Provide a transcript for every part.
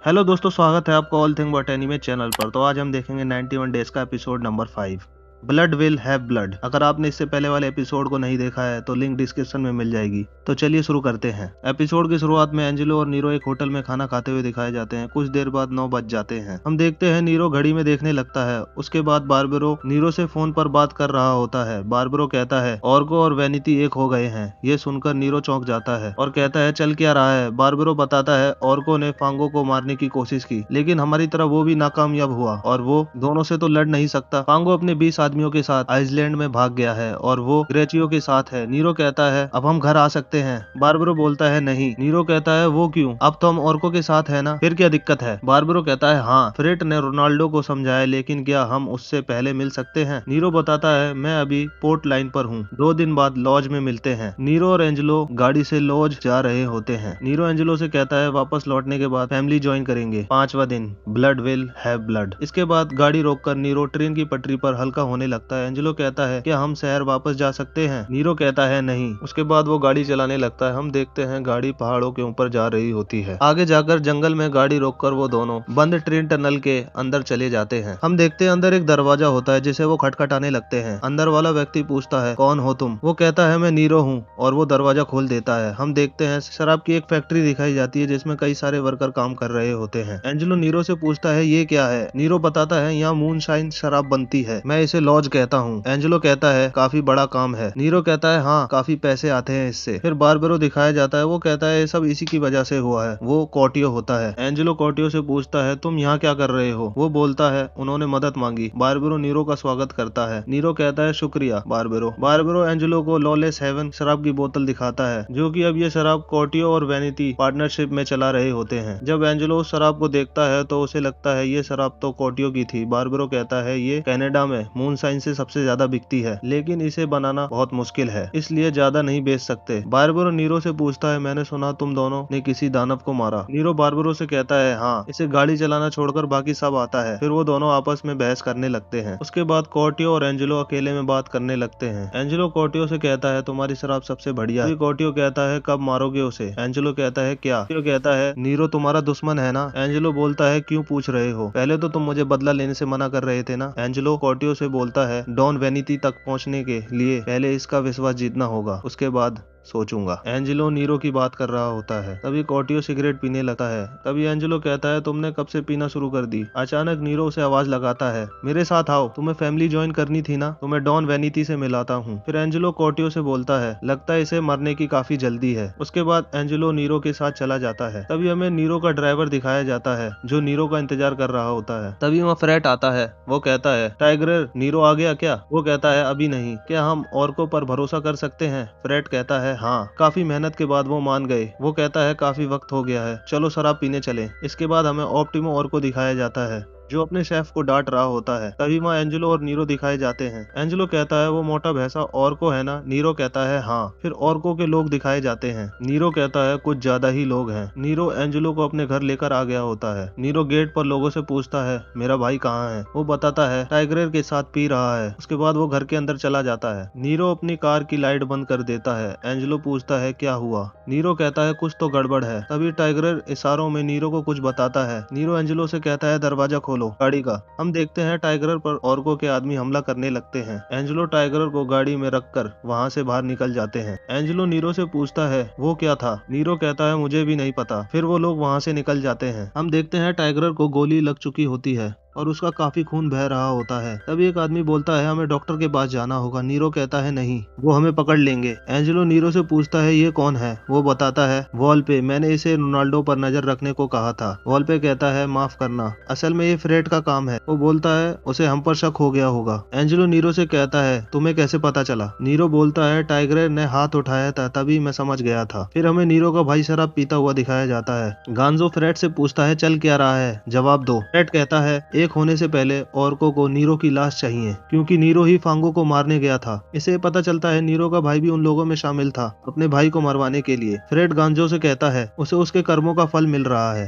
Hello दोस्तों, स्वागत है आपका all thing but anime channel पर। तो आज हम देखेंगे 91 डेज का episode number 5, blood will have blood. अगर आपने इससे पहले वाले एपिसोड को नहीं देखा है तो लिंक डिस्क्रिप्शन में मिल जाएगी। तो चलिए शुरू करते हैं। एपिसोड की शुरुआत में एंजेलो और नीरो एक होटल में खाना खाते हुए दिखाए जाते हैं। कुछ देर बाद 9 बज जाते हैं। हम देखते हैं नीरो घड़ी में देखने लगता है। उसके बाद बार्बरो नीरो से फोन पर बात कर रहा होता है। बार्बरो कहता है ऑर्को और वैनिटी एक हो गए हैं। ये सुनकर नीरो चौंक जाता है और कहता है चल क्या रहा है। बार्बरो बताता है ऑर्को ने फांगो को मारने की कोशिश की, लेकिन हमारी तरह वो भी नाकामयाब हुआ और वो दोनों से तो लड़ नहीं सकता। फांगो अपने 20 आदमियों के साथ आइसलैंड में भाग गया है और वो ग्रेचियो के साथ है। नीरो कहता है अब हम घर आ सकते हैं। बार्बरो बोलता है नहीं। नीरो कहता है वो क्यों? अब तो हम ऑर्को के साथ है ना, फिर क्या दिक्कत है? बार्बरो कहता है हाँ, फ्रेट ने रोनाल्डो को समझाया, लेकिन क्या हम उससे पहले मिल सकते हैं? नीरो बताता है मैं अभी पोर्ट लाइन पर हूँ, 2 दिन बाद लॉज में मिलते हैं। नीरो और एंजेलो गाड़ी से लॉज जा रहे होते हैं। नीरो एंजेलो से कहता है वापस लौटने के बाद फैमिली ज्वाइन करेंगे। 5वां दिन, ब्लड विल हैव ब्लड। इसके बाद गाड़ी रोककर नीरो ट्रेन की पटरी पर हल्का होने लगता है। एंजेलो कहता है क्या हम शहर वापस जा सकते हैं? नीरो कहता है नहीं। उसके बाद वो गाड़ी चलाने लगता है। हम देखते हैं गाड़ी पहाड़ों के ऊपर जा रही होती है। आगे जाकर जंगल में गाड़ी रोककर वो दोनों बंद ट्रेन टनल के अंदर चले जाते हैं। हम देखते हैं अंदर एक दरवाजा होता है जिसे वो खटखटाने लगते हैं। अंदर वाला व्यक्ति पूछता है कौन हो तुम? वो कहता है मैं नीरो हूँ और वो दरवाजा खोल देता है। हम देखते हैं शराब की एक फैक्ट्री दिखाई जाती है जिसमें कई सारे वर्कर काम कर रहे होते हैं। एंजेलो नीरो से पूछता है ये क्या है? नीरो बताता है यहाँ मूनशाइन शराब बनती है, मैं इसे लॉज कहता हूँ। एंजेलो कहता है काफी बड़ा काम है। नीरो कहता है हाँ, काफी पैसे आते हैं इससे। फिर बार्बरो दिखाया जाता है। वो कहता है ये सब इसी की वजह से हुआ है। वो कॉटियो होता है। एंजेलो कॉटियो से पूछता है तुम यहाँ क्या कर रहे हो? वो बोलता है उन्होंने मदद मांगी। बार्बरो नीरो का स्वागत करता है। नीरो कहता है शुक्रिया बार्बरो। बार्बरो एंजेलो को लॉलेस हेवन शराब की बोतल दिखाता है, जो कि अब ये शराब कॉटियो और वैनिटी पार्टनरशिप में चला रहे होते हैं। जब एंजेलो उस शराब को देखता है तो उसे लगता है ये शराब तो कॉटियो की थी। बार्बरो कहता है ये कनाडा में मूनशाइन से सबसे ज्यादा बिकती है, लेकिन इसे बनाना बहुत मुश्किल है, इसलिए ज्यादा नहीं बेच सकते। बार्बरो नीरो से पूछता है मैंने सुना तुम दोनों ने किसी दानव को मारा। नीरो बार्बरो से कहता है हाँ, इसे गाड़ी चलाना छोड़कर बाकी सब आता है। फिर वो दोनों आपस में बहस करने लगते हैं। उसके बाद कॉटियो और एंजेलो अकेले में बात करने लगते हैं। एंजेलो कॉटियो से कहता है तुम्हारी शराब सबसे बढ़िया है। कॉटियो कहता है कब मारोगे उसे? एंजेलो कहता है क्या? कॉटियो कहता है नीरो तुम्हारा दुश्मन है ना। एंजेलो बोलता है क्यों पूछ रहे हो? पहले तो तुम मुझे बदला लेने से मना कर रहे थे ना। एंजेलो कॉटियो से बोलता है डॉन वेनिटी तक पहुंचने के लिए पहले इसका विश्वास जीतना होगा, उसके बाद सोचूंगा। एंजेलो नीरो की बात कर रहा होता है। तभी कॉटियो सिगरेट पीने लगता है। तभी एंजेलो कहता है तुमने कब से पीना शुरू कर दी? अचानक नीरो उसे आवाज लगाता है मेरे साथ आओ, तुम्हें फैमिली ज्वाइन करनी थी ना, तुम्हें डॉन वेनिटी से मिलाता हूँ। फिर एंजेलो कॉटियो से बोलता है लगता है इसे मरने की काफी जल्दी है। उसके बाद एंजेलो नीरो के साथ चला जाता है। तभी हमें नीरो का ड्राइवर दिखाया जाता है जो नीरो का इंतजार कर रहा होता है। तभी वहाँ फ्रेट आता है। वो कहता है टाइगर नीरो आ गया क्या? वो कहता है अभी नहीं, क्या हम ऑर्को पर भरोसा कर सकते हैं? फ्रेट कहता है हाँ, काफी मेहनत के बाद वो मान गए। वो कहता है काफी वक्त हो गया है, चलो शराब पीने चले। इसके बाद हमें ऑप्टिमो ऑर्को दिखाया जाता है जो अपने शेफ को डांट रहा होता है। तभी वहाँ एंजेलो और नीरो दिखाए जाते हैं। एंजेलो कहता है वो मोटा भैंसा ऑर्को है ना। नीरो कहता है हाँ। फिर ऑर्को के लोग दिखाए जाते हैं। नीरो कहता है कुछ ज्यादा ही लोग हैं। नीरो एंजेलो को अपने घर लेकर आ गया होता है। नीरो गेट पर लोगों से पूछता है मेरा भाई कहाँ है? वो बताता है टाइगर के साथ पी रहा है। उसके बाद वो घर के अंदर चला जाता है। नीरो अपनी कार की लाइट बंद कर देता है। एंजेलो पूछता है क्या हुआ? नीरो कहता है कुछ तो गड़बड़ है। तभी टाइगर इशारों में नीरो को कुछ बताता है। नीरो एंजेलो से कहता है दरवाजा खोलो गाड़ी का। हम देखते हैं टाइगर पर ऑर्को के आदमी हमला करने लगते हैं। एंजेलो टाइगर को गाड़ी में रखकर वहां से बाहर निकल जाते हैं। एंजेलो नीरो से पूछता है वो क्या था? नीरो कहता है मुझे भी नहीं पता। फिर वो लोग वहां से निकल जाते हैं। हम देखते हैं टाइगर को गोली लग चुकी होती है और उसका काफी खून बह रहा होता है। तभी एक आदमी बोलता है हमें डॉक्टर के पास जाना होगा। नीरो कहता है नहीं, वो हमें पकड़ लेंगे। एंजेलो नीरो से पूछता है ये कौन है? वो बताता है वॉल पे, मैंने इसे रोनाल्डो पर नजर रखने को कहा था। वॉल पे कहता है माफ करना, असल में ये फ्रेड का काम है। वो बोलता है उसे हम पर शक हो गया होगा। एंजेलो नीरो से कहता है तुम्हें कैसे पता चला? नीरो बोलता है टाइगर ने हाथ उठाया था तभी मैं समझ गया था। फिर हमें नीरो का भाई शराब पीता हुआ दिखाया जाता है। गांजो फ्रेड से पूछता है चल क्या रहा है, जवाब दो। फ्रेड कहता है एक होने से पहले ऑर्को को नीरो की लाश चाहिए, क्योंकि नीरो ही फांगो को मारने गया था। इसे पता चलता है नीरो का भाई भी उन लोगों में शामिल था अपने भाई को मरवाने के लिए। फ्रेड गांजो से कहता है उसे उसके कर्मों का फल मिल रहा है।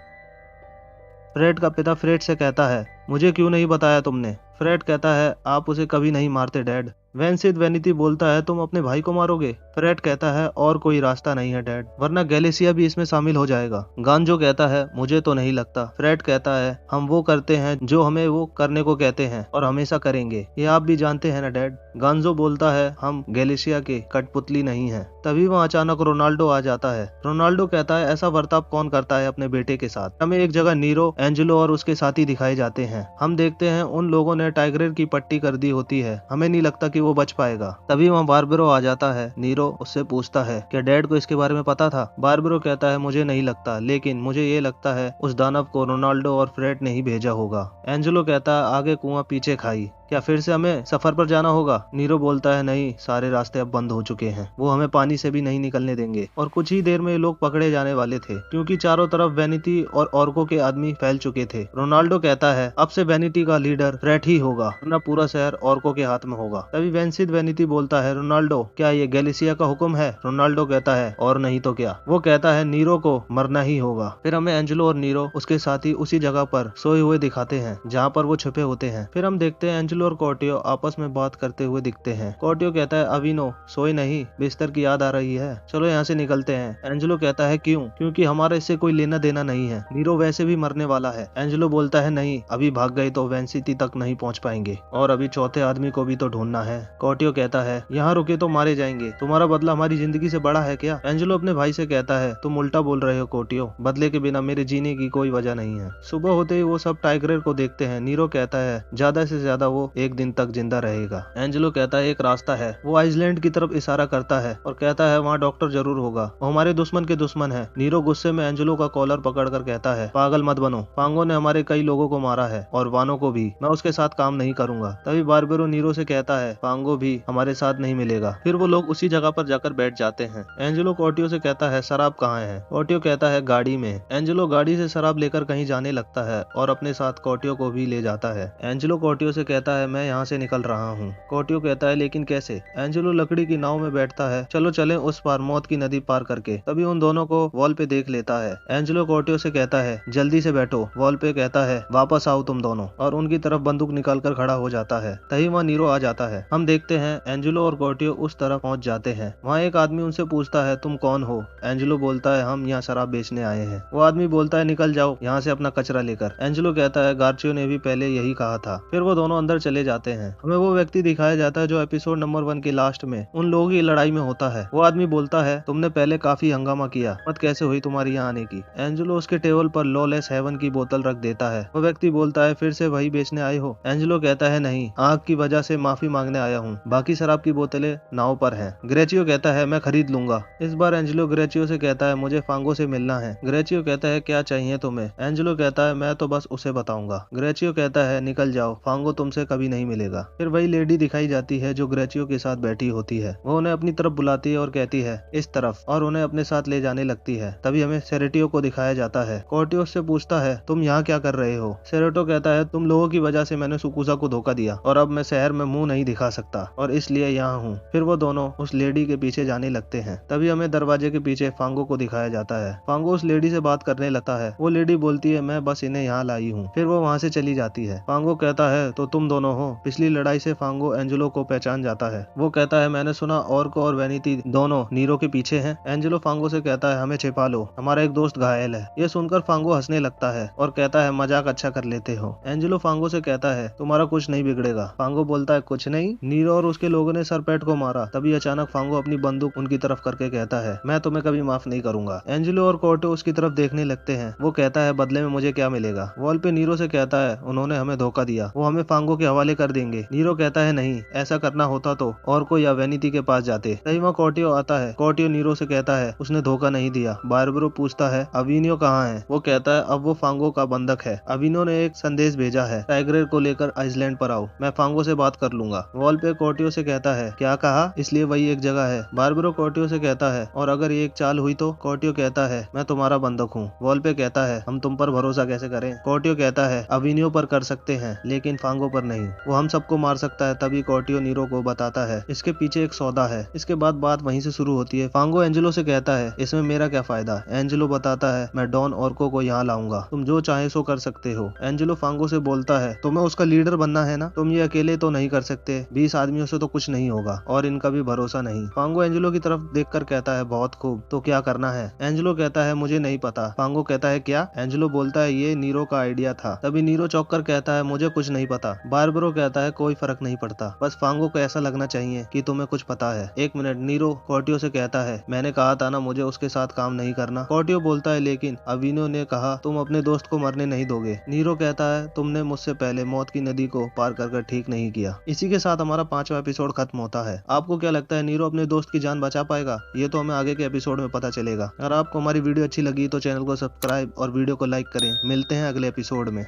फ्रेड का पिता फ्रेड से कहता है मुझे क्यों नहीं बताया तुमने? फ्रेड कहता है आप उसे कभी नहीं मारते डैड। वेंसिद वेनिटी बोलता है तुम अपने भाई को मारोगे? फ्रेड कहता है और कोई रास्ता नहीं है डैड, वरना गैलेसिया भी इसमें शामिल हो जाएगा। गांजो कहता है मुझे तो नहीं लगता। फ्रेड कहता है हम वो करते हैं जो हमें वो करने को कहते हैं और हमेशा करेंगे, ये आप भी जानते हैं ना डैड। गांजो बोलता है हम गैलेसिया के कठपुतली नहीं है। तभी वहाँ अचानक रोनाल्डो आ जाता है। रोनाल्डो कहता है ऐसा बर्ताव कौन करता है अपने बेटे के साथ। हमें एक जगह नीरो, एंजेलो और उसके साथी दिखाए जाते हैं। हम देखते हैं उन लोगों ने टाइगर की पट्टी कर दी होती है, हमें नहीं लगता कि वो बच पाएगा। तभी वहाँ बारबेरो आ जाता है। नीरो उससे पूछता है क्या डैड को इसके बारे में पता था? बारबेरो कहता है मुझे नहीं लगता, लेकिन मुझे ये लगता है उस दानव को रोनाल्डो और फ्रेड ने ही भेजा होगा। एंजेलो कहता है आगे कुआं पीछे खाई, क्या फिर से हमें सफर पर जाना होगा? नीरो बोलता है नहीं, सारे रास्ते अब बंद हो चुके हैं, वो हमें पानी से भी नहीं निकलने देंगे और कुछ ही देर में ये लोग पकड़े जाने वाले थे, क्योंकि चारों तरफ वेनिटी और ऑर्को के आदमी फैल चुके थे। रोनाल्डो कहता है अब से वेनिटी का लीडर फ्रेड ही होगा, वरना पूरा शहर ऑर्को के हाथ में होगा। तभी वेंसिद वेनिटी बोलता है रोनाल्डो क्या ये गैलेसिया का हुक्म है? रोनाल्डो कहता है और नहीं तो क्या। वो कहता है नीरो को मरना ही होगा। फिर हमें एंजेलो और नीरो उसके साथी उसी जगह पर सोए हुए दिखाते हैं जहाँ पर वो छुपे होते हैं। फिर हम देखते हैं एंजेलो और कॉर्टियो आपस में बात करते हुए दिखते हैं। कॉर्टियो कहता है अविनो सोए नहीं, बिस्तर की याद आ रही है, चलो यहाँ से निकलते हैं। एंजेलो कहता है क्यों? क्योंकि हमारा इससे कोई लेना देना नहीं है, नीरो वैसे भी मरने वाला है। एंजेलो बोलता है नहीं, अभी भाग गए तो वेंसिटी तक नहीं पहुँच पाएंगे और अभी चौथे आदमी को भी तो ढूंढना है। कॉर्टियो कहता है यहाँ रुके तो मारे जाएंगे, तुम्हारा बदला हमारी जिंदगी से बड़ा है क्या? एंजेलो अपने भाई से कहता है तुम उल्टा बोल रहे हो कॉर्टियो, बदले के बिना मेरे जीने की कोई वजह नहीं है। सुबह होते ही वो सब टाइगर को देखते हैं। नीरो कहता है ज्यादा से ज्यादा वो एक दिन तक जिंदा रहेगा। एंजेलो कहता है एक रास्ता है। वो आइसलैंड की तरफ इशारा करता है और कहता है वहाँ डॉक्टर जरूर होगा, वो हमारे दुश्मन के दुश्मन है। नीरो गुस्से में एंजेलो का कॉलर पकड़कर कहता है पागल मत बनो, फांगो ने हमारे कई लोगों को मारा है और वानो को भी, मैं उसके साथ काम नहीं करूंगा। तभी बारबेरो नीरो से कहता है फांगो भी हमारे साथ नहीं मिलेगा। फिर वो लोग उसी जगह पर जाकर बैठ जाते हैं। एंजेलो कॉर्टियो से कहता है शराब कहाँ है? कॉर्टियो कहता है गाड़ी में। एंजेलो गाड़ी से शराब लेकर कहीं जाने लगता है और अपने साथ कॉर्टियो को भी ले जाता है। एंजेलो कॉर्टियो से कहता है मैं यहाँ से निकल रहा हूँ। कॉर्टियो कहता है लेकिन कैसे? एंजेलो लकड़ी की नाव में बैठता है, चलो चले उस पार, मौत की नदी पार करके। तभी उन दोनों को वॉल पे देख लेता है। एंजेलो कॉर्टियो से कहता है जल्दी से बैठो। वॉल पे कहता है वापस आओ तुम दोनों, और उनकी तरफ बंदूक निकाल कर खड़ा हो जाता है। तभी वहाँ नीरो आ जाता है। हम देखते हैं एंजेलो और कॉर्टियो उस तरफ पहुँच जाते हैं। वहाँ एक आदमी उनसे पूछता है तुम कौन हो? एंजेलो बोलता है हम यहाँ शराब बेचने आए हैं। वो आदमी बोलता है निकल जाओ यहाँ से अपना कचरा लेकर। एंजेलो कहता है गार्चियो ने भी पहले यही कहा था। फिर वो दोनों अंदर चले जाते हैं। हमें वो व्यक्ति दिखाया जाता है जो एपिसोड नंबर 1 के लास्ट में उन लोगों की लड़ाई में होता है। वो आदमी बोलता है तुमने पहले काफी हंगामा किया, मत कैसे हुई तुम्हारी यहाँ आने की? एंजेलो उसके टेबल पर लॉलेस हेवन की बोतल रख देता है। वो व्यक्ति बोलता है फिर से वही बेचने आए हो? एंजेलो कहता है नहीं, आग की वजह से माफी मांगने आया हूँ, बाकी शराब की बोतलें नाव पर हैं। ग्रेचियो कहता है मैं खरीद लूंगा। इस बार एंजेलो ग्रेचियो से कहता है मुझे फांगो से मिलना है। ग्रेचियो कहता है क्या चाहिए तुम्हें? एंजेलो कहता है मैं तो बस उसे बताऊंगा। ग्रेचियो कहता है निकल जाओ, फांगो तुमसे कभी नहीं मिलेगा। फिर वही लेडी दिखाई जाती है जो ग्रेचियो के साथ बैठी होती है। वो उन्हें अपनी तरफ बुलाती है और कहती है इस तरफ, और उन्हें अपने साथ ले जाने लगती है। तभी हमें सेरेटियो को दिखाया जाता है। कॉर्टियो से पूछता है तुम यहाँ क्या कर रहे हो? सेरेटो कहता है तुम लोगों की वजह से मैंने सुकुसा को धोखा दिया और अब मैं शहर में मुंह नहीं दिखा सकता और इसलिए यहाँ हूँ। फिर वो दोनों उस लेडी के पीछे जाने लगते हैं। तभी हमें दरवाजे के पीछे फांगो को दिखाया जाता है। फांगो उस लेडी से बात करने लगता है। वो लेडी बोलती है मैं बस इन्हें यहाँ लाई हूँ। फिर वो वहाँ से चली जाती है। फांगो कहता है तो तुम दोनों हो? पिछली लड़ाई से फांगो एंजेलो को पहचान जाता है। वो कहता है मैंने सुना ऑर्को और वेनिटी दोनों नीरो के पीछे हैं। एंजेलो फांगो से कहता है हमें छिपा लो, हमारा एक दोस्त घायल है। ये सुनकर फांगो हंसने लगता है और कहता है मजाक अच्छा कर लेते हो। एंजेलो फांगो से कहता है तुम्हारा कुछ नहीं बिगड़ेगा। फांगो बोलता है कुछ नहीं, नीरो और उसके लोगों ने सरपेट को मारा। तभी अचानक फांगो अपनी बंदूक उनकी तरफ करके कहता है मैं तुम्हें कभी माफ नहीं करूंगा। एंजेलो और कोर्टो उसकी तरफ देखने लगते हैं। वो कहता है बदले में मुझे क्या मिलेगा? वॉल पे नीरो से कहता है उन्होंने हमें धोखा दिया, वो हमें फांगो के हवाले कर देंगे। नीरो कहता है नहीं, ऐसा करना होता तो ऑर्को या वेनिटी के पास जाते। तभी वहाँ कॉर्टियो आता है। कॉर्टियो नीरो से कहता है उसने धोखा नहीं दिया। बारबरो पूछता है अविनियो कहाँ है? वो कहता है अब वो फांगो का बंधक है। अविनो ने एक संदेश भेजा है टाइगर को लेकर आइसलैंड पर आओ, मैं फांगो से बात कर लूंगा। वॉल पे कॉर्टियो से कहता है क्या कहा? इसलिए वही एक जगह है। बारबरो कॉर्टियो से कहता है और अगर ये एक चाल हुई तो? कॉर्टियो कहता है मैं तुम्हारा बंधक हूँ। वॉल पे कहता है हम तुम पर भरोसा कैसे करें? कॉर्टियो कहता है अविनियो पर कर सकते हैं लेकिन फांगो पर नहीं। नहीं, वो हम सबको मार सकता है। तभी कॉर्टियो नीरो को बताता है इसके पीछे एक सौदा है। इसके बाद बात वहीं से शुरू होती है। फांगो एंजेलो से कहता है इसमें मेरा क्या फायदा। एंजेलो बताता है मैं डॉन ऑर्को को यहाँ लाऊंगा, तुम जो चाहे सो कर सकते हो। एंजेलो फांगो से बोलता है तुम्हें उसका लीडर बनना है ना, तुम ये अकेले तो नहीं कर सकते, 20 आदमियों से तो कुछ नहीं होगा और इनका भी भरोसा नहीं। फांगो एंजेलो की तरफ देखकर कहता है बहुत खूब, तो क्या करना है। एंजेलो कहता है मुझे नहीं पता। फांगो कहता है क्या। एंजेलो बोलता है ये नीरो का आइडिया था। तभी नीरो चौंक कर कहता है मुझे कुछ नहीं पता। बारबरो कहता है कोई फर्क नहीं पड़ता, बस फांगो को ऐसा लगना चाहिए कि तुम्हें कुछ पता है। एक मिनट, नीरो कॉर्टियो से कहता है मैंने कहा था ना मुझे उसके साथ काम नहीं करना। कॉर्टियो बोलता है लेकिन अविनो ने कहा तुम अपने दोस्त को मरने नहीं दोगे। नीरो कहता है तुमने मुझसे पहले मौत की नदी को पार कर ठीक नहीं किया। इसी के साथ हमारा 5वां एपिसोड खत्म होता है। आपको क्या लगता है नीरो अपने दोस्त की जान बचा पाएगा? ये तो हमें आगे के एपिसोड में पता चलेगा। अगर आपको हमारी वीडियो अच्छी लगी तो चैनल को सब्सक्राइब और वीडियो को लाइक करें। मिलते हैं अगले एपिसोड में।